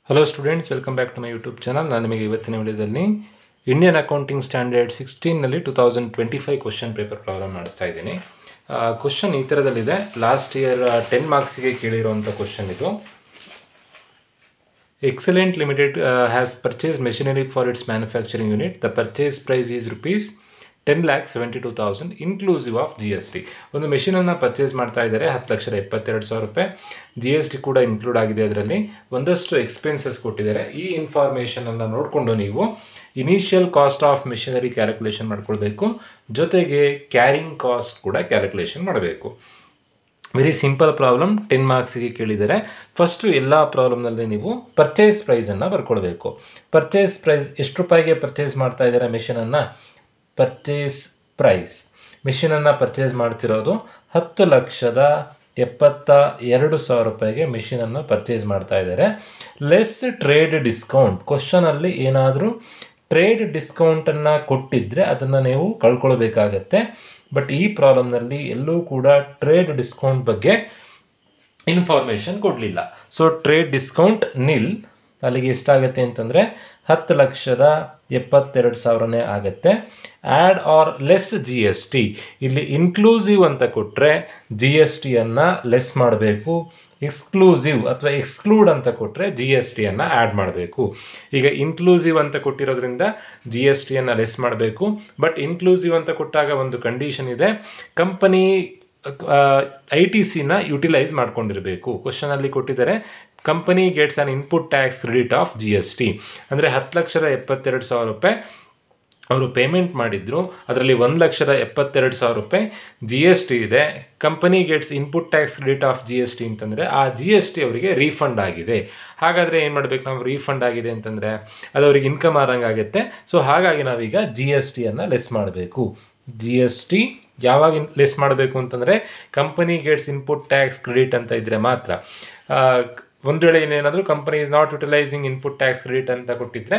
Hello students, welcome back to my YouTube channel. ನಾನು ನಿಮಗೆ ಇವತ್ತಿನ ವಿಡಿಯೋದಲ್ಲಿ ಇಂಡಿಯನ್ ಅಕೌಂಟಿಂಗ್ ಸ್ಟ್ಯಾಂಡರ್ಡ್ 16ನಲ್ಲಿ 2025 ಕ್ವಶನ್ ಪೇಪರ್ ಪ್ರಾಬ್ಲಮ್ ಮಾಡಿಸ್ತಾ ಇದ್ದೀನಿ. ಕ್ವಶನ್ ಈ ಥರದಲ್ಲಿದೆ. ಲಾಸ್ಟ್ ಇಯರ್ 10 ಮಾರ್ಕ್ಸಿಗೆ ಕೇಳಿರುವಂಥ ಕ್ವಶನ್ ಇದು. Excellent Limited has purchased machinery for its manufacturing unit. The purchase price is rupees 10,72,000 inclusive of GST. ಒಂದು ಮೆಷಿನನ್ನು ಪರ್ಚೇಸ್ ಮಾಡ್ತಾ ಇದ್ದಾರೆ 10,72,000 ರೂಪಾಯಿ. GST ಕೂಡ ಇನ್ಕ್ಲೂಡ್ ಆಗಿದೆ. ಅದರಲ್ಲಿ ಒಂದಷ್ಟು ಎಕ್ಸ್ಪೆನ್ಸಸ್ ಕೊಟ್ಟಿದ್ದಾರೆ. ಈ ಇನ್ಫಾರ್ಮೇಷನನ್ನು ನೋಡಿಕೊಂಡು ನೀವು initial cost of machinery calculation ಮಾಡ್ಕೊಳ್ಬೇಕು, ಜೊತೆಗೆ ಕ್ಯಾರಿಂಗ್ ಕಾಸ್ಟ್ ಕೂಡ ಕ್ಯಾಲ್ಕುಲೇಷನ್ ಮಾಡಬೇಕು. ವೆರಿ ಸಿಂಪಲ್ ಪ್ರಾಬ್ಲಮ್, 10 ಮಾರ್ಕ್ಸಿಗೆ ಕೇಳಿದರೆ. ಫಸ್ಟು ಎಲ್ಲ ಪ್ರಾಬ್ಲಮ್ನಲ್ಲಿ ನೀವು ಪರ್ಚೇಸ್ ಪ್ರೈಸನ್ನು ಬರ್ಕೊಳ್ಬೇಕು. ಪರ್ಚೇಸ್ ಪ್ರೈಸ್ ಎಷ್ಟು ರೂಪಾಯಿಗೆ ಪರ್ಚೇಸ್ ಮಾಡ್ತಾ ಇದ್ದಾರೆ ಮೆಷಿನನ್ನು? ಪರ್ಚೇಸ್ ಪ್ರೈಸ್ ಮೆಷಿನನ್ನು ಪರ್ಚೇಸ್ ಮಾಡ್ತಿರೋದು 10,72,000 ರೂಪಾಯಿಗೆ ಮೆಷಿನನ್ನು ಪರ್ಚೇಸ್ ಮಾಡ್ತಾ ಇದ್ದಾರೆ. Less trade discount. ಕ್ವಶನಲ್ಲಿ ಏನಾದರೂ ಟ್ರೇಡ್ ಡಿಸ್ಕೌಂಟನ್ನು ಕೊಟ್ಟಿದ್ದರೆ ಅದನ್ನು ನೀವು ಕಳ್ಕೊಳ್ಬೇಕಾಗತ್ತೆ. ಬಟ್ ಈ ಪ್ರಾಬ್ಲಮ್ನಲ್ಲಿ ಎಲ್ಲೂ ಕೂಡ ಟ್ರೇಡ್ ಡಿಸ್ಕೌಂಟ್ ಬಗ್ಗೆ ಇನ್ಫಾರ್ಮೇಷನ್ ಕೊಡಲಿಲ್ಲ. So trade discount nil. ಅಲ್ಲಿಗೆ ಎಷ್ಟಾಗುತ್ತೆ ಅಂತಂದರೆ 10,72,000 ಆಗುತ್ತೆ. Add or less GST. ಇಲ್ಲಿ ಇನ್ಕ್ಲೂಸಿವ್ ಅಂತ ಕೊಟ್ಟರೆ GSTಯನ್ನು ಲೆಸ್ ಮಾಡಬೇಕು. ಎಕ್ಸ್ಕ್ಲೂಸಿವ್ ಅಥವಾ ಎಕ್ಸ್ಕ್ಲೂಡ್ ಅಂತ ಕೊಟ್ಟರೆ GSTಯನ್ನು ಆ್ಯಡ್ ಮಾಡಬೇಕು. ಈಗ ಇನ್ಕ್ಲೂಸಿವ್ ಅಂತ ಕೊಟ್ಟಿರೋದ್ರಿಂದ GSTಯನ್ನು ಲೆಸ್ ಮಾಡಬೇಕು. ಬಟ್ ಇನ್ಕ್ಲೂಸಿವ್ ಅಂತ ಕೊಟ್ಟಾಗ ಒಂದು ಕಂಡೀಷನ್ ಇದೆ, ಕಂಪನಿ ITCನ ಯುಟಿಲೈಸ್ ಮಾಡ್ಕೊಂಡಿರಬೇಕು. ಕ್ವಶನಲ್ಲಿ ಕೊಟ್ಟಿದ್ದಾರೆ company gets on input tax credit of GST. ಅಂದರೆ 10,72,000 ರೂಪಾಯಿ ಅವರು ಪೇಮೆಂಟ್ ಮಾಡಿದ್ರು, ಅದರಲ್ಲಿ 1,72,000 ರೂಪಾಯಿ GST ಇದೆ. Company gets input tax credit of GST ಅಂತಂದರೆ ಆ GST ಅವರಿಗೆ ರೀಫಂಡ್ ಆಗಿದೆ. ಹಾಗಾದರೆ ಏನು ಮಾಡಬೇಕು ನಾವು? ರೀಫಂಡ್ ಆಗಿದೆ ಅಂತಂದರೆ ಅದು ಅವರಿಗೆ ಇನ್ಕಮ್ ಆದಂಗೆ ಆಗುತ್ತೆ. ಸೊ ಹಾಗಾಗಿ ನಾವೀಗ GSTಯನ್ನು ಲೆಸ್ ಮಾಡಬೇಕು. GST ಯಾವಾಗ ಲೆಸ್ ಮಾಡಬೇಕು ಅಂತಂದರೆ company gets input tax credit ಅಂತ ಇದ್ದರೆ ಮಾತ್ರ. ಒಂದು ವೇಳೆ ಏನೇನಾದರೂ company is not utilising input tax credit ಅಂತ ಕೊಟ್ಟಿದ್ರೆ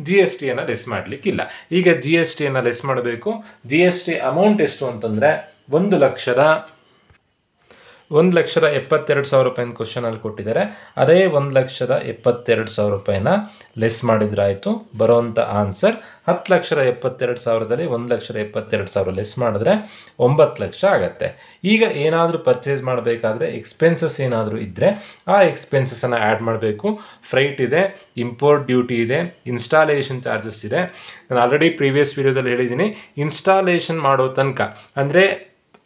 GSTಯನ್ನು ಲೆಸ್ ಮಾಡಲಿಕ್ಕಿಲ್ಲ. ಈಗ GSTಯನ್ನು ಲೆಸ್ ಮಾಡಬೇಕು. GST ಅಮೌಂಟ್ ಎಷ್ಟು ಅಂತಂದರೆ 1,72,000 ರೂಪಾಯಿನ ಕ್ವಶನಲ್ಲಿ ಕೊಟ್ಟಿದ್ದಾರೆ. ಅದೇ 1,72,000 ರೂಪಾಯಿನ ಲೆಸ್ ಮಾಡಿದ್ರಾಯಿತು. ಬರೋವಂಥ ಆನ್ಸರ್ 10,72,000ದಲ್ಲಿ 1,72,000 ಲೆಸ್ ಮಾಡಿದ್ರೆ 9 ಲಕ್ಷ ಆಗುತ್ತೆ. ಈಗ ಏನಾದರೂ ಪರ್ಚೇಸ್ ಮಾಡಬೇಕಾದ್ರೆ ಎಕ್ಸ್ಪೆನ್ಸಸ್ ಏನಾದರೂ ಇದ್ದರೆ ಆ ಎಕ್ಸ್ಪೆನ್ಸಸನ್ನು ಆ್ಯಡ್ ಮಾಡಬೇಕು. ಫ್ರೈಟ್ ಇದೆ, ಇಂಪೋರ್ಟ್ ಡ್ಯೂಟಿ ಇದೆ, ಇನ್ಸ್ಟಾಲೇಷನ್ ಚಾರ್ಜಸ್ ಇದೆ. ನಾನು ಆಲ್ರೆಡಿ ಪ್ರೀವಿಯಸ್ ವಿಡಿಯೋದಲ್ಲಿ ಹೇಳಿದ್ದೀನಿ, ಇನ್ಸ್ಟಾಲೇಷನ್ ಮಾಡೋ ತನಕ ಅಂದರೆ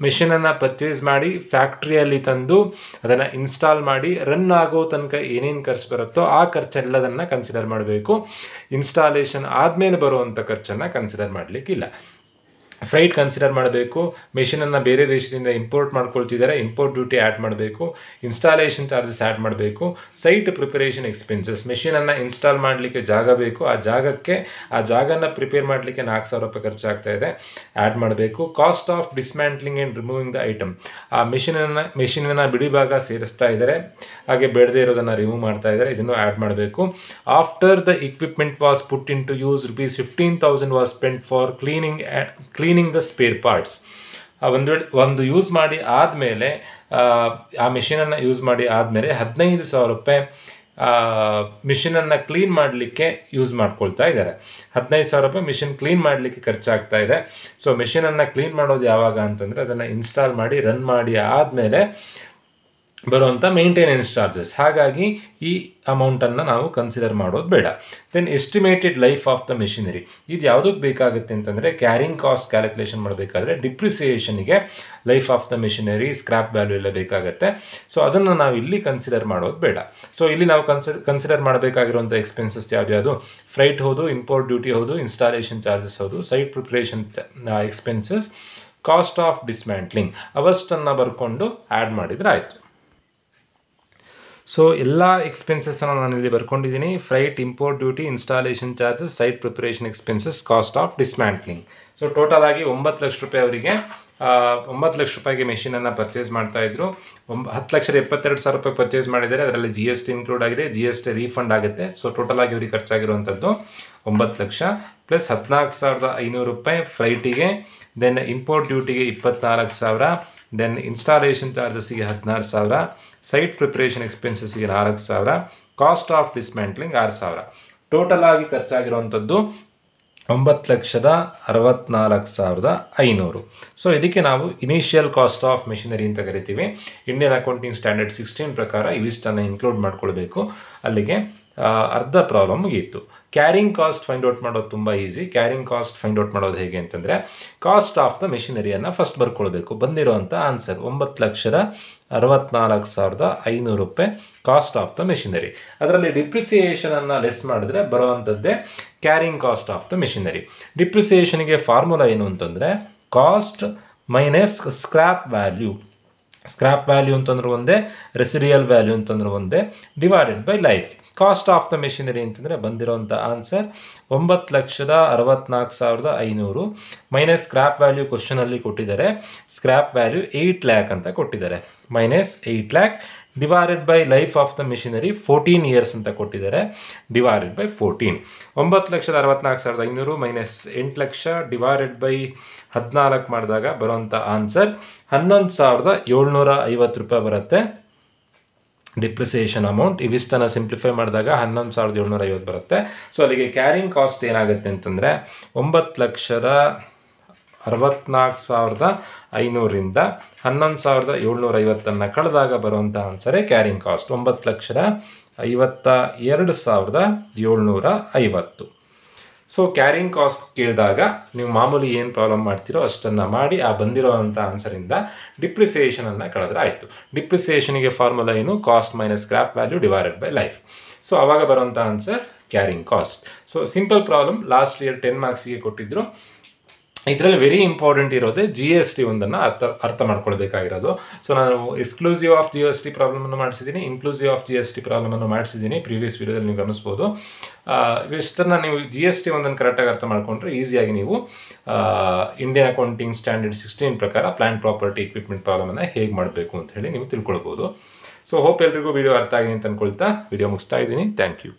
ಮೆಷಿನನ್ನು ಪರ್ಚೇಸ್ ಮಾಡಿ ಫ್ಯಾಕ್ಟ್ರಿಯಲ್ಲಿ ತಂದು ಅದನ್ನು ಇನ್ಸ್ಟಾಲ್ ಮಾಡಿ ರನ್ ಆಗೋ ತನಕ ಏನೇನು ಖರ್ಚು ಬರುತ್ತೋ ಆ ಖರ್ಚೆಲ್ಲದನ್ನು ಕನ್ಸಿಡರ್ ಮಾಡಬೇಕು. ಇನ್ಸ್ಟಾಲೇಷನ್ ಆದಮೇಲೆ ಬರುವಂಥ ಖರ್ಚನ್ನು ಕನ್ಸಿಡರ್ ಮಾಡಲಿಕ್ಕಿಲ್ಲ. ಫ್ರೈಟ್ ಕನ್ಸಿಡರ್ ಮಾಡಬೇಕು. ಮೆಷಿನನ್ನು ಬೇರೆ ದೇಶದಿಂದ ಇಂಪೋರ್ಟ್ ಮಾಡ್ಕೊಳ್ತಿದ್ದಾರೆ, ಇಂಪೋರ್ಟ್ ಡ್ಯೂಟಿ ಆ್ಯಡ್ ಮಾಡಬೇಕು. ಇನ್ಸ್ಟಾಲೇಷನ್ ಚಾರ್ಜಸ್ ಆ್ಯಡ್ ಮಾಡಬೇಕು. ಸೈಟ್ ಪ್ರಿಪರೇಷನ್ ಎಕ್ಸ್ಪೆನ್ಸಸ್, ಮೆಷಿನನ್ನು ಇನ್ಸ್ಟಾಲ್ ಮಾಡಲಿಕ್ಕೆ ಜಾಗ ಬೇಕು, ಆ ಜಾಗನ ಪ್ರಿಪೇರ್ ಮಾಡಲಿಕ್ಕೆ 4,000 ರೂಪಾಯಿ ಖರ್ಚಾಗ್ತಾ ಇದೆ, ಆ್ಯಡ್ ಮಾಡಬೇಕು. Cost of dismantling and removing the item. ಆ ಮೆಷಿನನ್ನು ಬಿಡಿ ಭಾಗ ಸೇರಿಸ್ತಾ ಇದ್ದಾರೆ, ಹಾಗೆ ಬೇಡದೇ ಇರೋದನ್ನು ರಿಮೂವ್ ಮಾಡ್ತಾ ಇದ್ದಾರೆ, ಇದನ್ನು ಆ್ಯಡ್ ಮಾಡಬೇಕು. After the equipment was put in to use ₹15,000 was spent for cleaning the spare parts. ಒಂದು ಯೂಸ್ ಮಾಡಿ ಆದಮೇಲೆ ಆ ಮೆಷಿನನ್ನು ಯೂಸ್ ಮಾಡಿ ಆದಮೇಲೆ 15,000 ರೂಪಾಯಿ ಮಿಷಿನನ್ನು ಕ್ಲೀನ್ ಮಾಡಲಿಕ್ಕೆ ಯೂಸ್ ಮಾಡ್ಕೊಳ್ತಾ ಇದ್ದಾರೆ. 15,000 ರೂಪಾಯಿ ಮಿಷಿನ್ ಕ್ಲೀನ್ ಮಾಡಲಿಕ್ಕೆ ಖರ್ಚಾಗ್ತಾ ಇದೆ. ಸೊ ಮೆಷಿನನ್ನು ಕ್ಲೀನ್ ಮಾಡೋದು ಯಾವಾಗ ಅಂತಂದರೆ ಅದನ್ನು ಇನ್ಸ್ಟಾಲ್ ಮಾಡಿ ರನ್ ಮಾಡಿ ಆದಮೇಲೆ ಬರುವಂಥ ಮೇಂಟೆನೆನ್ಸ್ ಚಾರ್ಜಸ್. ಹಾಗಾಗಿ ಈ ಅಮೌಂಟನ್ನು ನಾವು ಕನ್ಸಿಡರ್ ಮಾಡೋದು ಬೇಡ. Then estimated life of the machinery. ಇದು ಯಾವುದಕ್ಕೆ ಬೇಕಾಗುತ್ತೆ ಅಂತಂದರೆ ಕ್ಯಾರಿಂಗ್ ಕಾಸ್ಟ್ ಕ್ಯಾಲ್ಕುಲೇಷನ್ ಮಾಡಬೇಕಾದ್ರೆ ಡಿಪ್ರಿಸಿಯೇಷನಿಗೆ life of the machinery, scrap value ಎಲ್ಲ ಬೇಕಾಗುತ್ತೆ. ಸೊ ಅದನ್ನು ನಾವು ಇಲ್ಲಿ ಕನ್ಸಿಡರ್ ಮಾಡೋದು ಬೇಡ. ಸೊ ಇಲ್ಲಿ ನಾವು ಕನ್ಸಿಡರ್ ಮಾಡಬೇಕಾಗಿರುವಂಥ ಎಕ್ಸ್ಪೆನ್ಸಸ್ ಯಾವ್ದು? ಫ್ರೈಟ್ ಹೌದು, ಇಂಪೋರ್ಟ್ ಡ್ಯೂಟಿ ಹೌದು, ಇನ್ಸ್ಟಾಲೇಷನ್ ಚಾರ್ಜಸ್ ಹೌದು, site preparation expenses, cost of dismantling ಅವಷ್ಟನ್ನು ಬರ್ಕೊಂಡು ಆ್ಯಡ್ ಮಾಡಿದರೆ ಆಯಿತು. ಸೊ ಎಲ್ಲ ಎಕ್ಸ್ಪೆನ್ಸಸ್ಸನ್ನು ನಾನಿಲ್ಲಿ ಬರ್ಕೊಂಡಿದ್ದೀನಿ. Freight, import duty, installation charges, site preparation expenses, cost of dismantling. So total ಆಗಿ 9 ಲಕ್ಷ ರೂಪಾಯಿ ಅವರಿಗೆ 9 ಲಕ್ಷ ರೂಪಾಯಿಗೆ ಮೆಷಿನನ್ನು ಪರ್ಚೇಸ್ ಮಾಡ್ತಾಯಿದ್ರು. 10,72,000 ರೂಪಾಯಿ ಪರ್ಚೇಸ್ ಮಾಡಿದ್ದಾರೆ, ಅದರಲ್ಲಿ GST ಇನ್ಕ್ಲೂಡ್ ಆಗಿದೆ, GST ರೀಫಂಡ್ ಆಗುತ್ತೆ. ಸೊ ಟೋಟಲ್ ಆಗಿ ಅವರಿಗೆ ಖರ್ಚಾಗಿರುವಂಥದ್ದು 9 ಲಕ್ಷ ಪ್ಲಸ್ 14,500 ರೂಪಾಯಿ ಫ್ರೈಟಿಗೆ, ದೆನ್ ಇಂಪೋರ್ಟ್ ಡ್ಯೂಟಿಗೆ 24,000, ದೆನ್ ಇನ್ಸ್ಟಾಲೇಷನ್ ಚಾರ್ಜಸ್ಸಿಗೆ 16,000, ಸೈಟ್ ಪ್ರಿಪ್ರೇಷನ್ ಎಕ್ಸ್ಪೆನ್ಸಸ್ಸಿಗೆ 4,000, ಕಾಸ್ಟ್ ಆಫ್ ಡಿಸ್ಮ್ಯಾಂಟ್ಲಿಂಗ್ 6,000. ಟೋಟಲ್ ಆಗಿ ಖರ್ಚಾಗಿರುವಂಥದ್ದು 9,64,500. ಸೊ ಇದಕ್ಕೆ ನಾವು ಇನಿಷಿಯಲ್ ಕಾಸ್ಟ್ ಆಫ್ ಮೆಷಿನರಿ ಅಂತ ಕರಿತೀವಿ. ಇಂಡಿಯನ್ ಅಕೌಂಟಿಂಗ್ ಸ್ಟ್ಯಾಂಡರ್ಡ್ 16 ಪ್ರಕಾರ ಇವಿಷ್ಟನ್ನು ಇನ್ಕ್ಲೂಡ್ ಮಾಡ್ಕೊಳ್ಬೇಕು. ಅಲ್ಲಿಗೆ ಅರ್ಧ ಪ್ರಾಬ್ಲಮ್ ಮುಗಿಯಿತು. ಕ್ಯಾರಿಂಗ್ ಕಾಸ್ಟ್ ಫೈಂಡ್ ಔಟ್ ಮಾಡೋದು ತುಂಬ easy. Carrying cost find out ಮಾಡೋದು ಹೇಗೆ ಅಂತಂದರೆ, ಕಾಸ್ಟ್ ಆಫ್ ದ ಮೆಷಿನರಿಯನ್ನು ಫಸ್ಟ್ ಬರ್ಕೊಳ್ಬೇಕು. ಬಂದಿರೋವಂಥ ಆನ್ಸರ್ 9,64,500 ರೂಪಾಯಿ ಕಾಸ್ಟ್ ಆಫ್ ದ ಮೆಷಿನರಿ. ಅದರಲ್ಲಿ ಡಿಪ್ರಿಸಿಯೇಷನನ್ನು ಲೆಸ್ ಮಾಡಿದ್ರೆ ಬರುವಂಥದ್ದೇ carrying cost of the machinery. ಡಿಪ್ರಿಸಿಯೇಷನ್ಗೆ ಫಾರ್ಮುಲಾ ಏನು ಅಂತಂದರೆ, cost minus scrap value. Scrap value ಅಂತಂದ್ರೆ ಒಂದೇ, ರೆಸಿಡಿಯಲ್ ವ್ಯಾಲ್ಯೂ ಅಂತಂದ್ರೆ ಒಂದೇ, divided by life. Cost of the machinery ಅಂತಂದರೆ ಬಂದಿರೋಂಥ ಆನ್ಸರ್ 9,64,500 ಮೈನಸ್ ಸ್ಕ್ರ್ಯಾಪ್ ವ್ಯಾಲ್ಯೂ ಕ್ವಶನಲ್ಲಿ ಕೊಟ್ಟಿದ್ದಾರೆ. ಸ್ಕ್ರ್ಯಾಪ್ ವ್ಯಾಲ್ಯೂ 8 lakh ಅಂತ ಕೊಟ್ಟಿದ್ದಾರೆ. Minus 8 lakh divided by life of the machinery 14 years ಅಂತ ಕೊಟ್ಟಿದ್ದಾರೆ. Divided by 14. 9,64,500 minus 8 lakh divided by 14 ಮಾಡಿದಾಗ ಬರುವಂಥ ಆನ್ಸರ್ 11,750 ರೂಪಾಯಿ ಬರುತ್ತೆ ಡಿಪ್ರಿಸಿಯೇಷನ್ ಅಮೌಂಟ್. ಇವಿಷ್ಟನ್ನು ಸಿಂಪ್ಲಿಫೈ ಮಾಡಿದಾಗ 11,750 ಬರುತ್ತೆ. ಸೊ ಅಲ್ಲಿಗೆ ಕ್ಯಾರಿಂಗ್ ಕಾಸ್ಟ್ ಏನಾಗುತ್ತೆ ಅಂತಂದರೆ 9,64,500ರಿಂದ 11,750 ಕಳೆದಾಗ ಬರುವಂಥ ಆನ್ಸರೇ carrying cost 9,52,750. So carrying cost ಕೇಳಿದಾಗ ನೀವು ಮಾಮೂಲಿ ಏನು ಪ್ರಾಬ್ಲಮ್ ಮಾಡ್ತೀರೋ ಅಷ್ಟನ್ನು ಮಾಡಿ ಆ ಬಂದಿರೋವಂಥ ಆನ್ಸರಿಂದ ಡಿಪ್ರಿಸಿಯೇಷನನ್ನು ಕಳೆದ್ರೆ ಆಯಿತು. ಡಿಪ್ರಿಸಿಯೇಷನಿಗೆ ಫಾರ್ಮುಲಾ ಏನು, cost minus scrap value divided by life. So ಆವಾಗ ಬರುವಂಥ answer carrying cost. So simple problem, last year 10 ಮಾರ್ಕ್ಸಿಗೆ ಕೊಟ್ಟಿದ್ರು. ಇದರಲ್ಲಿ ವೆರಿ ಇಂಪಾರ್ಟೆಂಟ್ ಇರೋದೇ GST ಒಂದನ್ನು ಅರ್ಥ ಮಾಡ್ಕೊಳ್ಬೇಕಾಗಿರೋದು. ಸೊ ನಾನು ಎಕ್ಸ್ಕ್ಲೂಸಿವ್ ಆಫ್ GST ಪ್ರಾಬ್ಲಮನ್ನು ಮಾಡಿಸಿದ್ದೀನಿ, ಇನ್ಕ್ಲೂಸಿವ್ ಆಫ್ GST ಪ್ರಾಬ್ಲಮನ್ನು ಮಾಡಿಸಿದ್ದೀನಿ. ಪ್ರೀವಿಯಸ್ ವೀಡಿಯೋದಲ್ಲಿ ನೀವು ಗಮನಿಸ್ಬೋದು. ಇಷ್ಟನ್ನು ನೀವು GST ಒಂದನ್ನು ಕರೆಕ್ಟಾಗಿ ಅರ್ಥ ಮಾಡಿಕೊಂಡ್ರೆ ಈಸಿಯಾಗಿ ನೀವು ಇಂಡಿಯನ್ ಅಕೌಂಟಿಂಗ್ ಸ್ಟ್ಯಾಂಡರ್ಡ್ 16 ಪ್ರಕಾರ ಪ್ಲಾಂಟ್ ಪ್ರಾಪರ್ಟಿ ಇಕ್ವಿಪ್ಮೆಂಟ್ ಪ್ರಾಬ್ಲಮನ್ನು ಹೇಗೆ ಮಾಡಬೇಕು ಅಂತ ಹೇಳಿ ನೀವು ತಿಳ್ಕೊಳ್ಬೋದು. ಸೊ ಹೋಪ್ ಎಲ್ರಿಗೂ ವಿಡಿಯೋ ಅರ್ಥ ಆಗಿದೆ ಅಂತ ಅಂದ್ಕೊಳ್ತಾ ವಿಡಿಯೋ ಮುಗಿಸ್ತಾ ಇದ್ದೀನಿ. Thank you.